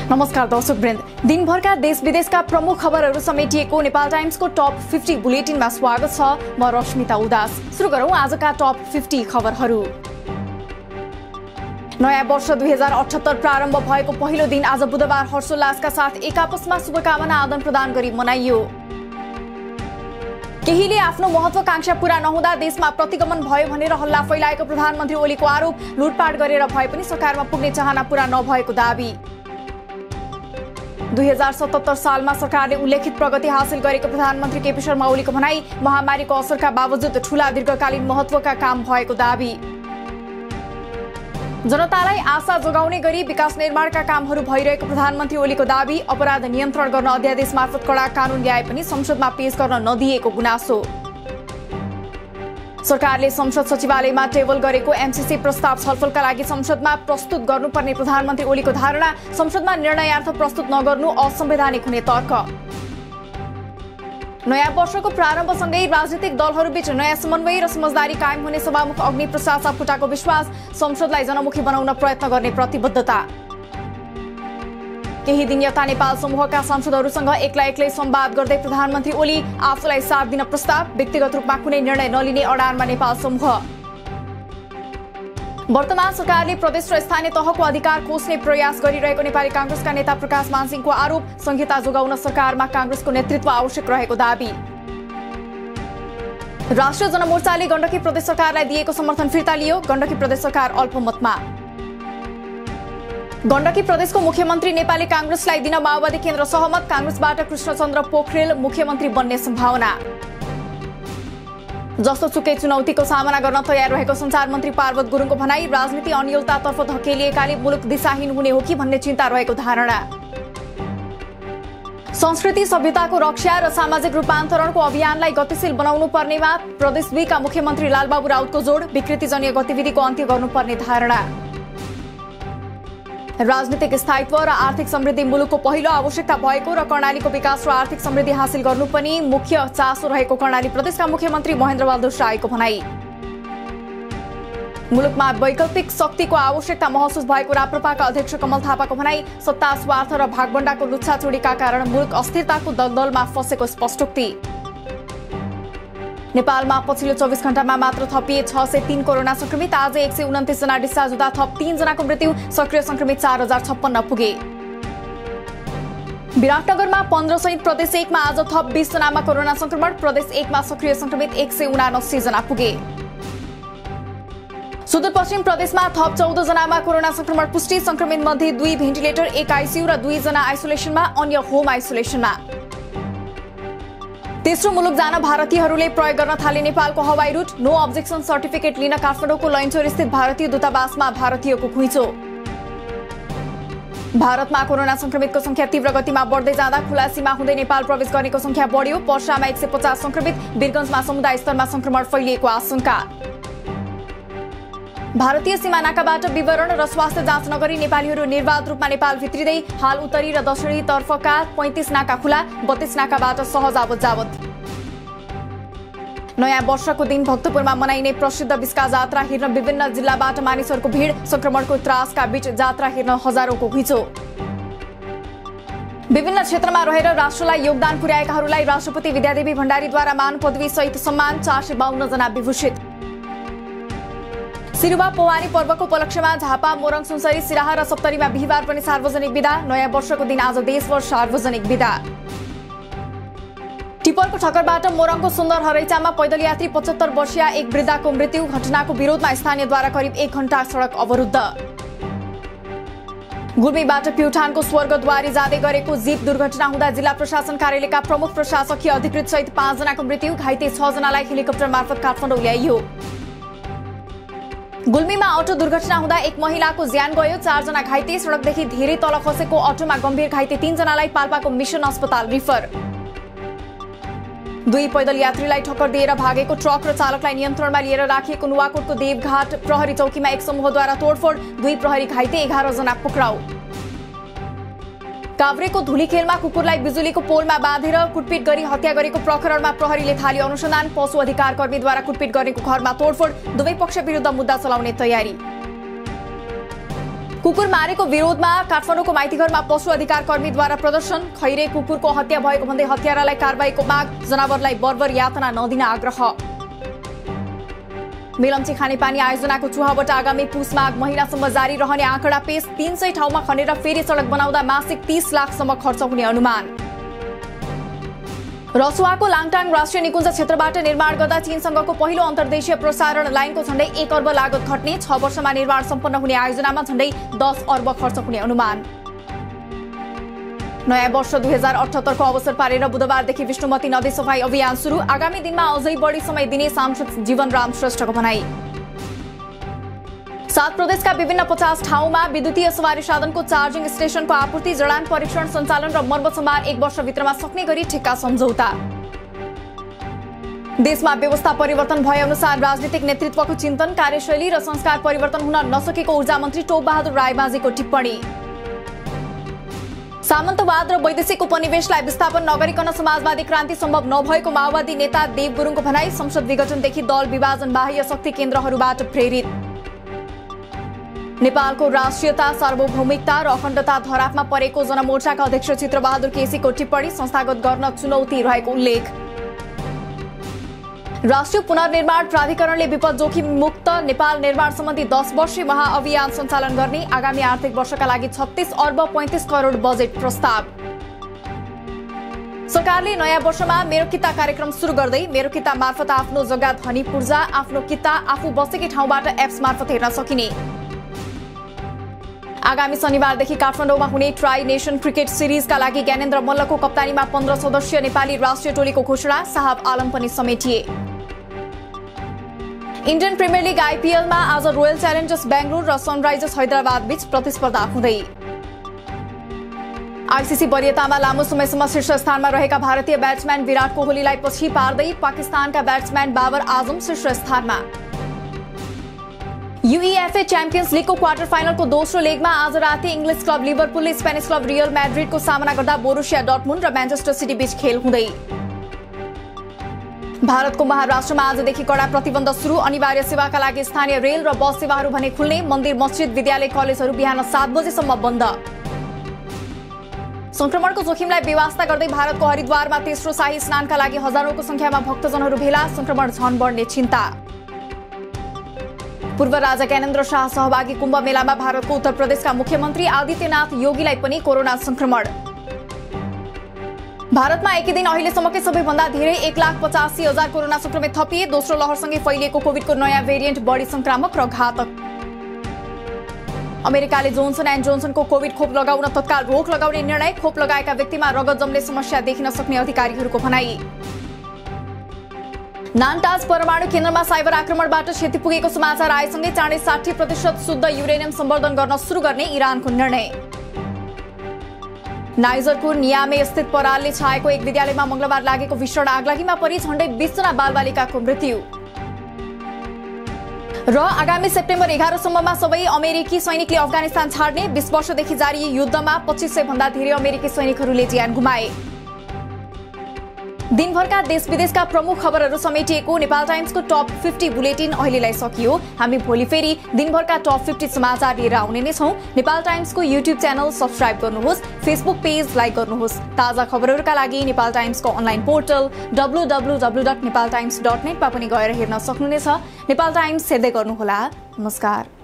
नमस्कार दर्शक वृन्द, दिनभरका देश विदेशका प्रमुख खबरहरू समेटिएको नेपाल टाइम्सको टप 50 बुलेटिनमा स्वागत छ। म रश्मिता उदास। सुरु गरौँ आजका टप 50 खबरहरू। नयाँ वर्ष 2078 प्रारम्भ भएको पहिलो दिन आज बुधबार हर्षोल्लासका साथ एक आपसमा शुभकामना आदान प्रदान गरी मनाइयो। केहीले आफ्नो महत्वाकांक्षा पूरा नहुँदा देशमा प्रतिगमन भयो भनेर हल्ला फैलाएको प्रधानमन्त्री ओलीको आरोप। लुटपाट गरेर भए पनि सरकारमा पुग्ने चाहना पूरा नभएको दाबी। 2077 सालमा सरकारले उल्लेखित प्रगति हासिल गरेको प्रधानमन्त्री केपी शर्मा ओलीको भनाई। महामारीको असरका बावजुद ठूला दीर्घकालीन महत्वका काम भएको दाबी। जनतालाई आशा जोगाउने गरी विकास निर्माणका कामहरू भइरहेको प्रधानमन्त्री ओलीको दाबी। अपराध नियन्त्रण गर्न अध्यादेश मार्फत कडा कानून ल्याए पनि संसदमा पेश गर्न नदिएको गुनासो। सरकारले संसद सचिवालयमा टेबल गरेको एमसीसी प्रस्ताव छलफलका लागि संसदमा प्रस्तुत गर्नुपर्ने प्रधानमन्त्री ओलीको धारणा। संसदमा निर्णयार्थ प्रस्तुत नगर्नु असंवैधानिक हुने तर्क। नयाँ वर्षको प्रारम्भसँगै राजनीतिक दलहरूबीच नयाँ समन्वय र समझदारी कायम हुने सभामुख अग्निप्रसाद सापकोटाको विश्वास। संसदलाई जनमुखी बनाउन प्रयत्न गर्ने प्रतिबद्धता। केही दिन यता नेपाल समूहका सांसदहरूसँग एक्लै संवाद गर्दै प्रधानमन्त्री ओली। आफूलाई साथ दिन प्रस्ताव, व्यक्तिगत रूपमा कुनै निर्णय नलिने अडानमा नेपाल समूह। वर्तमान सरकारले प्रदेश र स्थानीय तहको अधिकार खोज्ने प्रयास गरिरहेको नेपाली कांग्रेसका नेता प्रकाश मानसिंहको आरोप। संहिता जोगाउन सरकारमा कांग्रेसको नेतृत्व आवश्यक रहेको दाबी। राष्ट्रिय जनमोर्चाले गण्डकी प्रदेश सरकारलाई दिएको समर्थन फिर्ता लियो। गण्डकी प्रदेश सरकार अल्पमतमा। गण्डकी प्रदेशको मुख्यमन्त्री नेपाली कांग्रेसलाई दिन माओवादी केन्द्र सहमत। कांग्रेसबाट कृष्णचन्द्र पोखरेल मुख्यमन्त्री बन्ने सम्भावना। जस्तो सुकै चुनौतीको सामना गर्न तयार रहेको संचार मन्त्री पार्वत गुरुङको भनाई। राजनीति अनियलतातर्फ धकेलिएकाले मुलुक दिशाहीन हुने हो कि भन्ने चिन्ता रहेको धारणा। संस्कृति सभ्यताको रक्षा र सामाजिक रूपान्तरणको अभियानलाई गतिशील बनाउनु पर्नेमा प्रदेश 2 का मुख्यमन्त्री लालबाबु राउतको जोड। विकृतिजन्य गतिविधिको अन्त्य गर्नुपर्ने धारणा। राजनीतिक स्थायित्व र आर्थिक समृद्धि मुलुकको पहिलो आवश्यकता भएको र कर्णालीको विकास र आर्थिक समृद्धि हासिल गर्नु पनि मुख्य चासो रहेको कर्णाली प्रदेशका मुख्यमन्त्री महेन्द्र बहादुर शाहको भनाई। मुलुकमा वैकल्पिक शक्तिको आवश्यकता महसुस भएको राप्रपाका अध्यक्ष कमल थापाको भनाई। सत्ता स्वार्थ र भागबण्डाको लुच्छाचुडीका कारण मुलुक अस्थिरताको दलदलमा फसेको स्पष्टोक्ति। नेपालमा पछिल्लो 24 घण्टामा मात्र थपिए 603 कोरोना संक्रमित। आज 129 जना डिस्चार्ज हुँदा थप 3 जनाको मृत्यु। सक्रिय संक्रमित 4056 पुगे। विराटनगरमा 15 सहित प्रदेश 1 मा आज थप 20 जनामा कोरोना संक्रमण। प्रदेश 1 मा सक्रिय संक्रमित 179 जना पुगे। सुदूरपश्चिम प्रदेशमा थप 14 जनामा कोरोना संक्रमण पुष्टि। संक्रमित मध्ये 2 भेन्टिलेटर, 1 आईसीयू र 2 जना आइसोलेसनमा, अन्य होम आइसोलेसनमा। तेस्रो मुलुक जान भारतीयहरूले प्रयोग गर्न थाले नेपालको हवाई रूट। नो अब्जेक्सन सर्टिफिकेट लिन काठमाडौँको लैनचौर स्थित भारतीय दूतावासमा भारतीयको घुइँचो। भारतमा कोरोना संक्रमितको संख्या तीव्र गतिमा बढ्दै जाँदा खुला सीमा हुँदै नेपाल प्रवेश गर्नेको संख्या बढ्यो। पर्सामा 150 संक्रमित। वीरगञ्जमा समुदाय स्तरमा संक्रमण फैलिएको आशंका। भारतीय सीमा नाकाबाट विवरण र स्वास्थ्य जाँच नगरी नेपालीहरू निर्वाध रूपमा नेपाल भित्रिँदै। हाल उत्तरी र दक्षिणी तर्फका 35 नाका खुला, 32 नाकाबाट सहज आवत जावत। नयाँ वर्षको दिन भक्तपुरमा मनाइने प्रसिद्ध बिस्का जात्रा हेर्न विभिन्न जिल्लाबाट मानिसहरूको भिड। संक्रमणको त्रासका बीच जात्रा हेर्न हजारौंको घुइँचो। विभिन्न क्षेत्रमा रहेर राष्ट्रलाई योगदान पुर्याएकाहरूलाई राष्ट्रपति विद्यादेवी भण्डारीद्वारा मान पदवी सहित सम्मान। 452 जना विभूषित। सिरुवा पवानी पर्वको उपलक्ष्यमा झापा, मोरङ, सुनसरी, सिराहा र सप्तरीमा बिहिबार पनि सार्वजनिक बिदा। नयाँ वर्षको दिन आज देशभर सार्वजनिक बिदा। टिप्परको ठक्करबाट मोरङको सुन्दर हरैचामा पैदल यात्री 75 वर्षीय एक वृद्धाको मृत्यु। घटनाको विरोधमा स्थानीयद्वारा करिब 1 घण्टा सडक अवरुद्ध। गुल्मीबाट प्युठानको स्वर्गद्वारी जाँदै गरेको जीप दुर्घटना हुँदा जिल्ला प्रशासन कार्यालयका प्रमुख प्रशासकीय अधिकृत सहित 5 जनाको मृत्यु। घाइते 6 जनालाई हेलिकप्टर मार्फत काठमाडौँ ल्याइयो। गुल्मीमा अटो दुर्घटना हुँदा एक महिलाको ज्यान गयो। 4 जना घाइते। सडकदेखि धेरै तल खसेको अटोमा गम्भीर घाइते 3 जनालाई पाल्पाको मिशन अस्पताल रिफर। 2 पैदल यात्रीलाई ठक्कर दिएर भागेको ट्रक र चालकलाई नियन्त्रणमा लिएर राखिएको नुवाकोटको देवघाट प्रहरी चौकीमा एक समूहद्वारा तोडफोड। 2 प्रहरी घाइते, 11 जना पक्राउ। काभ्रेको धुलीखेलमा कुकुरलाई बिजुलीको पोलमा बाँधेर कुटपिट गरी हत्या गरेको प्रकरणमा प्रहरीले थाल्यो अनुसन्धान। पशु अधिकार कर्मीद्वारा कुटपिट गरेको घरमा तोडफोड। दुवै पक्ष विरुद्ध मुद्दा चलाउने तयारी। कुकुर मारेको विरोधमा काठमाडौँको माइतीघरमा पशु अधिकार कर्मीद्वारा प्रदर्शन। खैरे कुकुरको हत्या भएको भन्दै हत्यारालाई कारबाहीको माग। जनावरलाई बर्बर यातना नदिन आग्रह। मेलम्ची खानेपानी आयोजनाको चुहावट आगामी पुस माघ महिनासम्म जारी रहने आँकडा पेश। 300 ठाउँमा खनेर फेरि सडक बनाउँदा मासिक 30 लाखसम्म खर्च हुने अनुमान। रसुवाको लाङटाङ राष्ट्रिय निकुञ्ज क्षेत्रबाट निर्माण गर्दा चीनसँगको पहिलो अन्तर्देशीय प्रसारण लाइनको झण्डै 1 अर्ब लागत घट्ने। 6 वर्षमा निर्माण सम्पन्न हुने आयोजनामा झण्डै 10 अर्ब खर्च हुने अनुमान। नयाँ वर्ष 2078 को अवसर पारेर बुधबारदेखि विष्णुमती नदी सफाई अभियान सुरु। आगामी दिनमा अझै बढी समय दिने सांसद जीवनराम श्रेष्ठको भनाई। 7 प्रदेशका विभिन्न 50 ठाउँमा विद्युतीय सवारी साधनको चार्जिङ स्टेशनको आपूर्ति। जडान परीक्षण सञ्चालन र मर्मत सम्भार 1 वर्षभित्रमा सक्ने गरी ठेक्का सम्झौता। देशमा व्यवस्था परिवर्तन भए अनुसार राजनीतिक नेतृत्वको चिन्तन। कार्यशैली र संस्कार परिवर्तन हुन नसकेको ऊर्जा मन्त्री टोपबहादुर रायमाझीको टिप्पणी। सामन्तवाद र वैदेशिक उपनिवेशलाई विस्थापन नगरिकन समाजवादी क्रान्ति सम्भव नभएको माओवादी नेता देव गुरुङको भनाई। संसद विघटनदेखि दल विभाजन बाह्य शक्ति केन्द्रहरूबाट प्रेरित। नेपालको राष्ट्रियता, सार्वभौमिकता र अखण्डता धरापमा परेको जनमोर्चाका अध्यक्ष चित्रबहादुर केसीको टिप्पणी। संस्थागत गर्न चुनौती रहेको उल्लेख। राष्ट्रिय पुनर्निर्माण प्राधिकरणले विपद जोखिम मुक्त नेपाल निर्माण सम्बन्धी 10 वर्षीय महाअभियान सञ्चालन गर्ने। आगामी आर्थिक वर्षका लागि 36 अर्ब 35 करोड बजेट प्रस्ताव। सरकारले नयाँ वर्षमा मेरो किता कार्यक्रम सुरु गर्दै मेरो किता मार्फत आफ्नो जग्गा धनी पूर्जा, आफ्नो किता आफू बसेकै ठाउँबाट एप्स मार्फत हेर्न सकिने। आगामी शनिबारदेखि काठमाडौँमा हुने ट्राई नेशन क्रिकेट सिरिजका लागि ज्ञानेन्द्र मल्लको कप्तानीमा 15 सदस्यीय नेपाली राष्ट्रिय टोलीको घोषणा। साहब आलम पनि समेटिए। इन्डियन प्रिमियर लिग आइपीएलमा आज रोयल च्यालेन्जर्स बेंगलुरु र सनराइजर्स हैदराबाद बीच प्रतिस्पर्धा हुँदै। आईसीसी वरियतामा लामो समयसम्म शीर्ष स्थानमा रहेका भारतीय ब्याट्सम्यान विराट कोहलीलाई पछि पार्दै पाकिस्तानका ब्याट्सम्यान बाबर आजम शीर्ष स्थानमा। यूईएफए च्याम्पियन्स लीगको क्वार्टर फाइनलको दोस्रो लेगमा आज राति इंग्लिश क्लब लिभरपुलले स्पेनिश क्लब रियल मैड्रिडको सामना गर्दा बोरुसिया डर्टमुन्ड र म्यान्चेस्टर सिटी बीच खेल हुँदै। भारतको महाराष्ट्रमा आजदेखि कडा प्रतिबन्ध सुरु। अनिवार्य सेवाका लागि स्थानीय रेल र बस सेवाहरू भने खुल्ने। मन्दिर, मस्जिद, विद्यालय, कलेजहरू बिहान 7 बजेसम्म बन्द। संक्रमणको जोखिमलाई बेवास्ता गर्दै भारतको हरिद्वारमा तेस्रो शाही स्नानका लागि हजारौंको संख्यामा भक्तजनहरू भेला। संक्रमण झन बढ्ने चिन्ता। पूर्व राजा ज्ञानेन्द्र शाह सहभागी कुम्भ मेलामा भारतको उत्तर प्रदेशका मुख्यमन्त्री आदित्यनाथ योगीलाई पनि कोरोना संक्रमण। भारतमा एकै दिन अहिलेसम्मकै सबैभन्दा धेरै 1,85,000 कोरोना संक्रमित थपिए। दोस्रो लहरसँगै फैलिएको कोभिडको नयाँ भेरिएन्ट बढी संक्रामक र घातक। अमेरिकाले जोन्सन एन्ड जोन्सनको कोभिड खोप लगाउन तत्काल रोक लगाउने निर्णय। खोप लगाएका व्यक्तिमा रगत जम्ने समस्या देखिन सक्ने अधिकारीहरूको भनाई। नानटाज परमाणु केन्द्रमा साइबर आक्रमणबाट क्षति पुगेको समाचार आएसँगै चाँडै 60% शुद्ध युरेनियम सम्वर्धन गर्न सुरु गर्ने इरानको निर्णय। नाइजरको नियामे स्थित परालले छाएको एक विद्यालयमा मंगलबार लागेको भीषण आगलागीमा परि झण्डै 20 जना बालबालिकाको मृत्यु। र आगामी सेप्टेम्बर 11 सम्ममा सबै अमेरिकी सैनिकले अफगानिस्तान छाड्ने। 20 वर्षदेखि जारी युद्धमा 2500 भन्दा धेरै अमेरिकी सैनिकहरूले ज्यान गुमाए। दिनभरका देश विदेशका प्रमुख खबरहरू समेटिएको नेपाल टाइम्सको टप 50 बुलेटिन अहिलेलाई सकियो। हामी भोलि फेरि दिनभरका टप 50 समाचार लिएर आउने नै छौं। नेपाल टाइम्सको युट्युब च्यानल सब्स्क्राइब गर्नुहोस्, फेसबुक पेज लाइक गर्नुहोस्। ताजा खबरहरूका लागि नेपाल टाइम्सको अनलाइन पोर्टल www.nepaltimes.net मा पनि गएर हेर्न सक्नुहुनेछ। नेपाल टाइम्स हेर्दै गर्नुहोला। नमस्कार।